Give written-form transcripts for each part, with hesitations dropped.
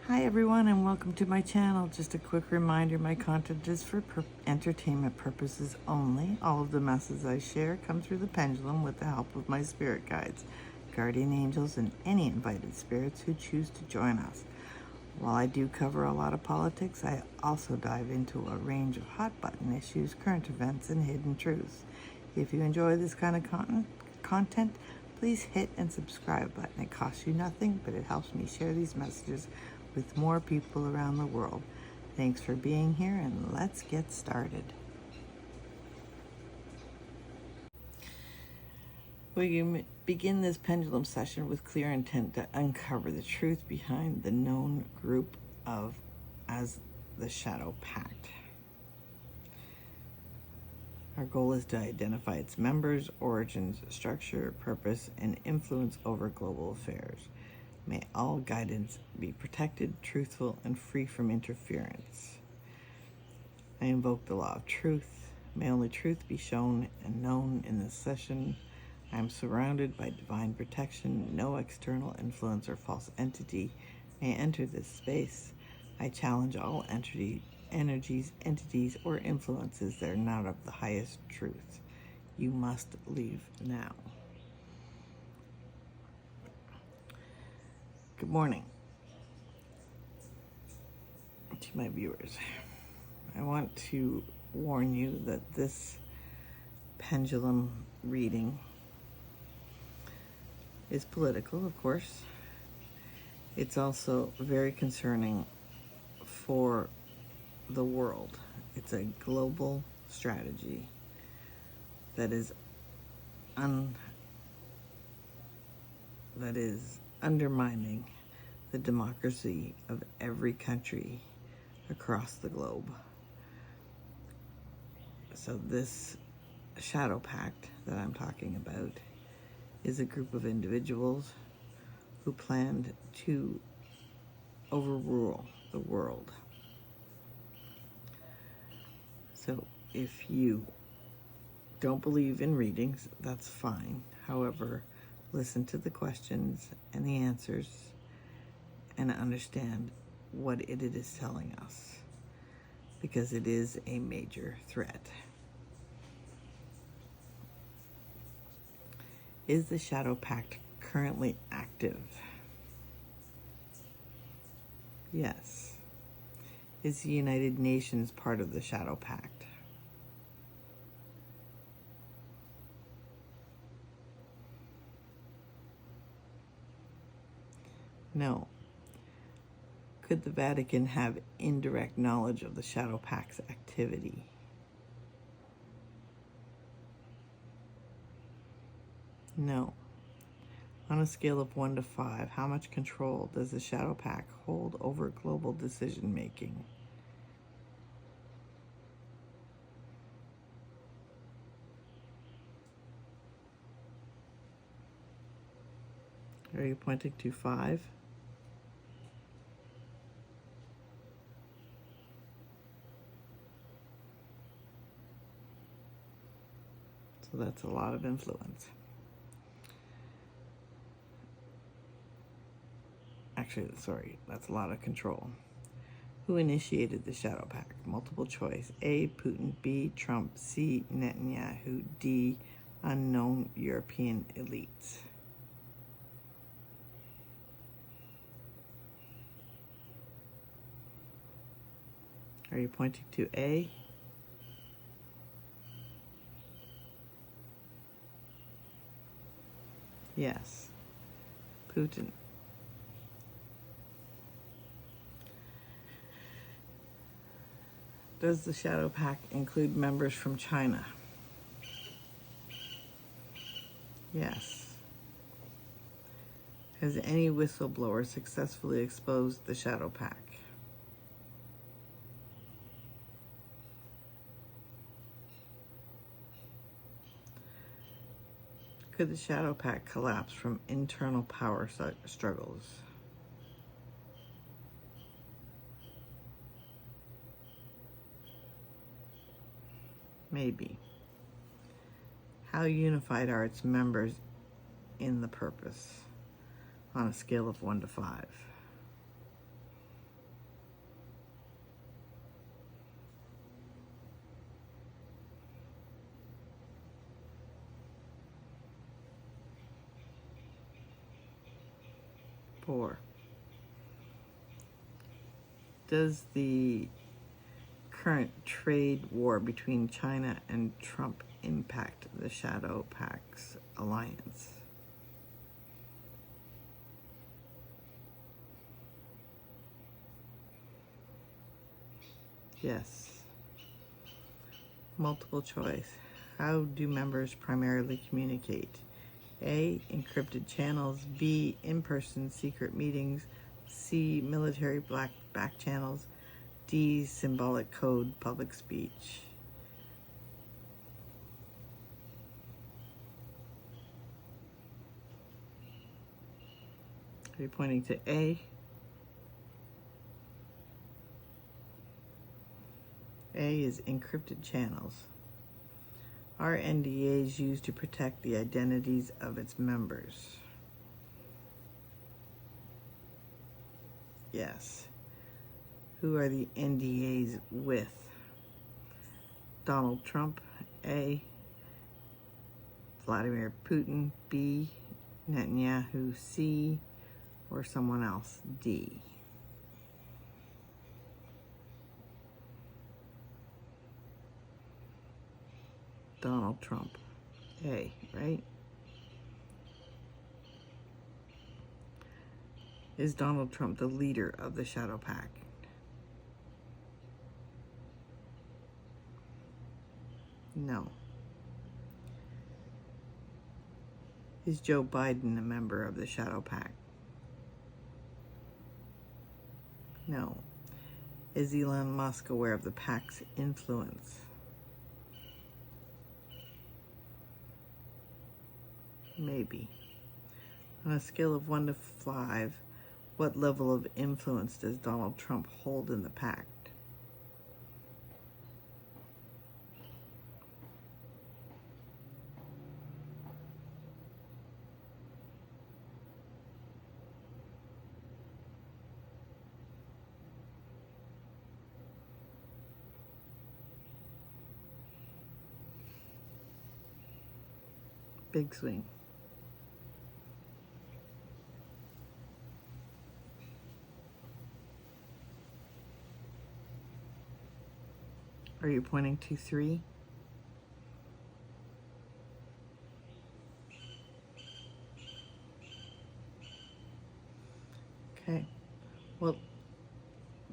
Hi everyone and welcome to my channel. Just a quick reminder, my content is for entertainment purposes only. All of the messages I share come through the pendulum with the help of my spirit guides, guardian angels, and any invited spirits who choose to join us. While I do cover a lot of politics, I also dive into a range of hot button issues, current events, and hidden truths. If you enjoy this kind of content, please hit and subscribe button. It costs you nothing, but it helps me share these messages with more people around the world. Thanks for being here, and let's get started. We begin this pendulum session with clear intent to uncover the truth behind the known group as the Shadow Pact. Our goal is to identify its members, origins, structure, purpose, and influence over global affairs. May all guidance be protected, truthful, and free from interference. I invoke the law of truth. May only truth be shown and known in this session. I am surrounded by divine protection. No external influence or false entity may enter this space. I challenge all energies, entities, or influences that are not of the highest truth. You must leave now. Good morning to my viewers. I want to warn you that this pendulum reading is political, of course. It's also very concerning for the world. It's a global strategy that is undermining the democracy of every country across the globe. So this Shadow Pact that I'm talking about is a group of individuals who planned to overrule the world. So if you don't believe in readings, that's fine. However, listen to the questions and the answers and understand what it is telling us, because it is a major threat. Is the Shadow Pact currently active? Yes. Is the United Nations part of the Shadow Pact? No. Could the Vatican have indirect knowledge of the Shadow Pact's activity? No. On a scale of 1 to 5, how much control does the Shadow Pact hold over global decision making? Are you pointing to 5? So that's a lot of influence. Actually, sorry, that's a lot of control. Who initiated the Shadow Pact? Multiple choice. A, Putin. B, Trump. C, Netanyahu. D, unknown European elites. Are you pointing to A? Yes, Putin. Does the Shadow Pact include members from China? Yes. Has any whistleblower successfully exposed the Shadow Pact? Could the Shadow Pact collapse from internal power struggles? Maybe. How unified are its members in the purpose on a scale of 1 to 5? 4. Does the current trade war between China and Trump impact the Shadow Pact's alliance? Yes. Multiple choice. How do members primarily communicate? A. Encrypted channels. B. In-person secret meetings. C. Military back channels. D. Symbolic code public speech. Are you pointing to A? A is encrypted channels. Are NDAs used to protect the identities of its members? Yes. Who are the NDAs with? Donald Trump, A. Vladimir Putin, B. Netanyahu, C. Or someone else, D. Donald Trump, A, right? Is Donald Trump the leader of the Shadow Pact? No. Is Joe Biden a member of the Shadow Pact? No. Is Elon Musk aware of the Pact's influence? Maybe. On a scale of 1 to 5, what level of influence does Donald Trump hold in the pact? Big swing. Are you pointing to 3? Okay. What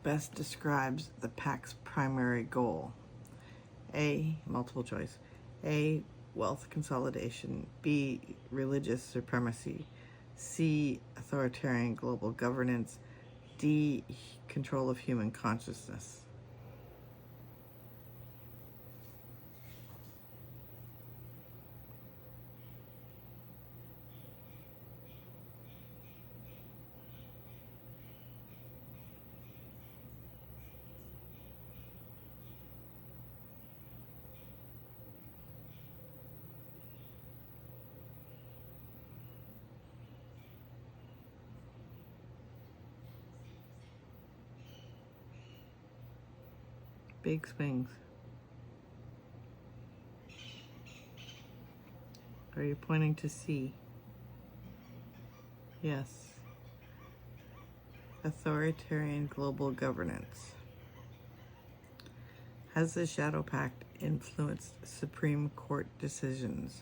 best describes the pact's primary goal? A, multiple choice. A, wealth consolidation. B, religious supremacy. C, authoritarian global governance. D, control of human consciousness. Big swings. Are you pointing to C? Yes. Authoritarian global governance. Has the Shadow Pact influenced Supreme Court decisions?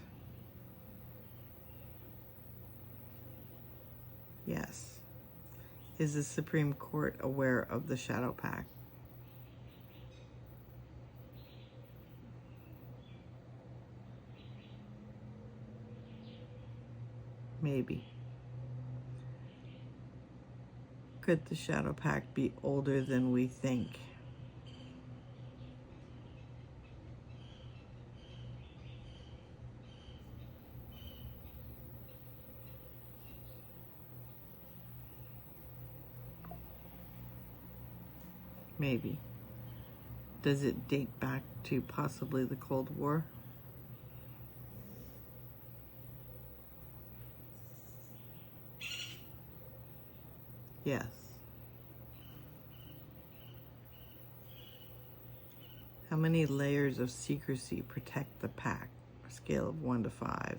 Yes. Is the Supreme Court aware of the Shadow Pact? Maybe. Could the Shadow Pact be older than we think? Maybe. Does it date back to possibly the Cold War? Yes. How many layers of secrecy protect the pact? A scale of 1 to 5.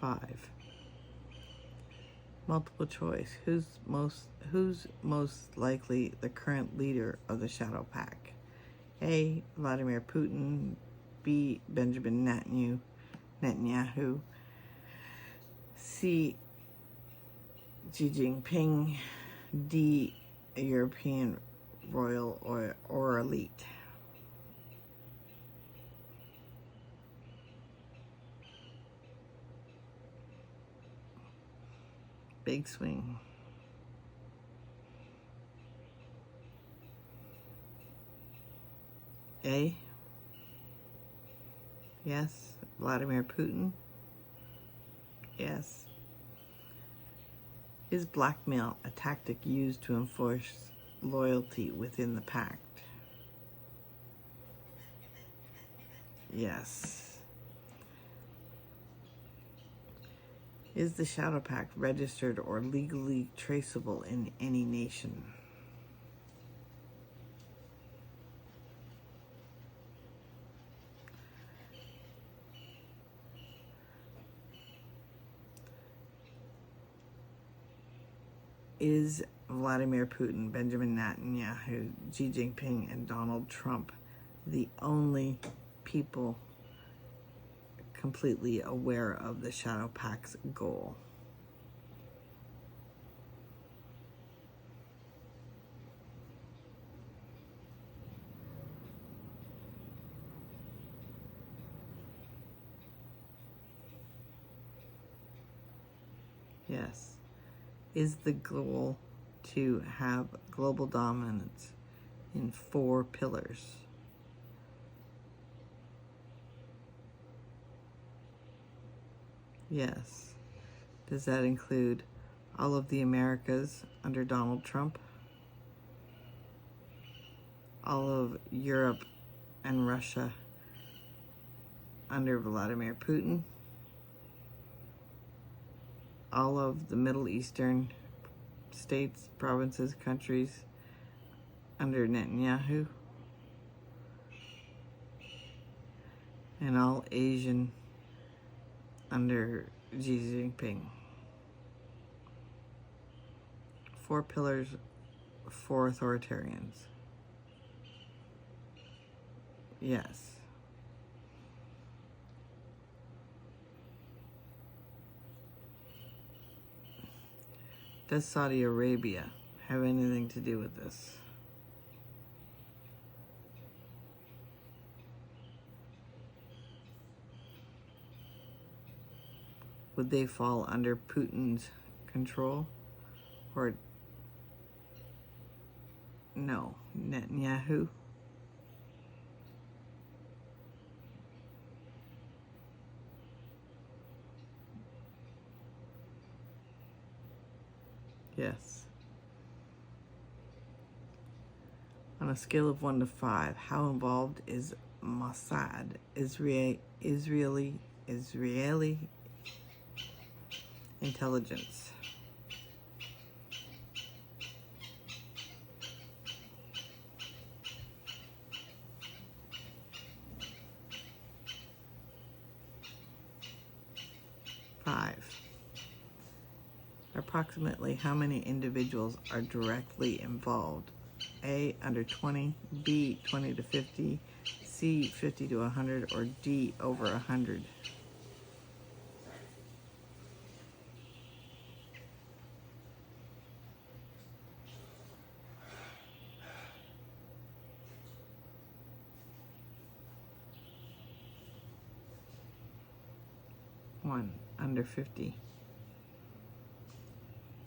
5. Multiple choice. Who's most likely the current leader of the Shadow Pact? A. Vladimir Putin. B. Benjamin Netanyahu. C. Xi Jinping. D. A European royal or elite. Big swing. A. Yes. Vladimir Putin. Yes. Is blackmail a tactic used to enforce loyalty within the pact? Yes. Is the Shadow Pact registered or legally traceable in any nation? Is Vladimir Putin, Benjamin Netanyahu, Xi Jinping, and Donald Trump the only people completely aware of the Shadow Pact's goal? Yes. Is the goal to have global dominance in 4 pillars? Yes. Does that include all of the Americas under Donald Trump? All of Europe and Russia under Vladimir Putin? All of the Middle Eastern states, provinces, countries under Netanyahu? And all Asian under Xi Jinping? 4 pillars, 4 authoritarians. Yes. Does Saudi Arabia have anything to do with this? Would they fall under Putin's control? Or no, Netanyahu? Yes. On a scale of 1 to 5, how involved is Mossad, Israeli intelligence? Approximately how many individuals are directly involved? A, under 20, B, 20 to 50, C, 50 to 100, or D, over 100? One, under 50.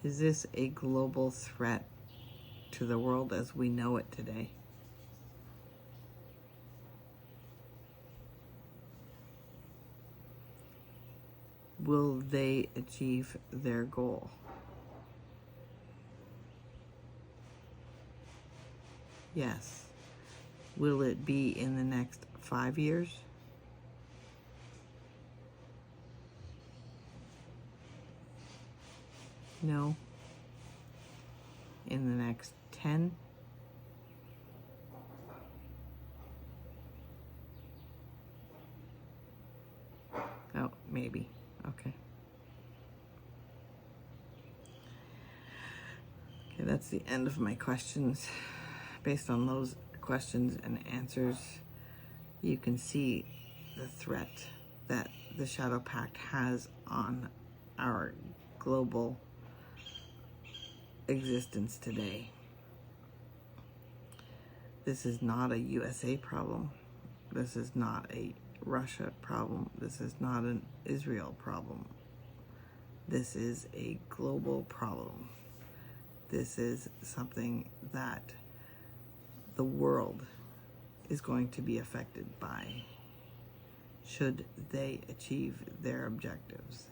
Is this a global threat to the world as we know it today? Will they achieve their goal? Yes. Will it be in the next 5 years? No. In the next 10? Oh, maybe. Okay. that's the end of my questions. Based on those questions and answers, you can see the threat that the Shadow Pact has on our global existence today. This is not a USA problem. This is not a Russia problem. This is not an Israel problem. This is a global problem. This is something that the world is going to be affected by should they achieve their objectives.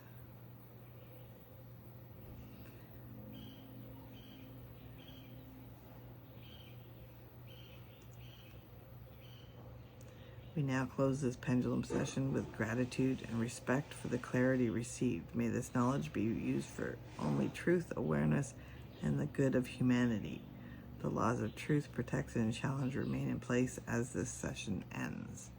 We now close this pendulum session with gratitude and respect for the clarity received. May this knowledge be used for only truth, awareness, and the good of humanity. The laws of truth, protection, and challenge remain in place as this session ends.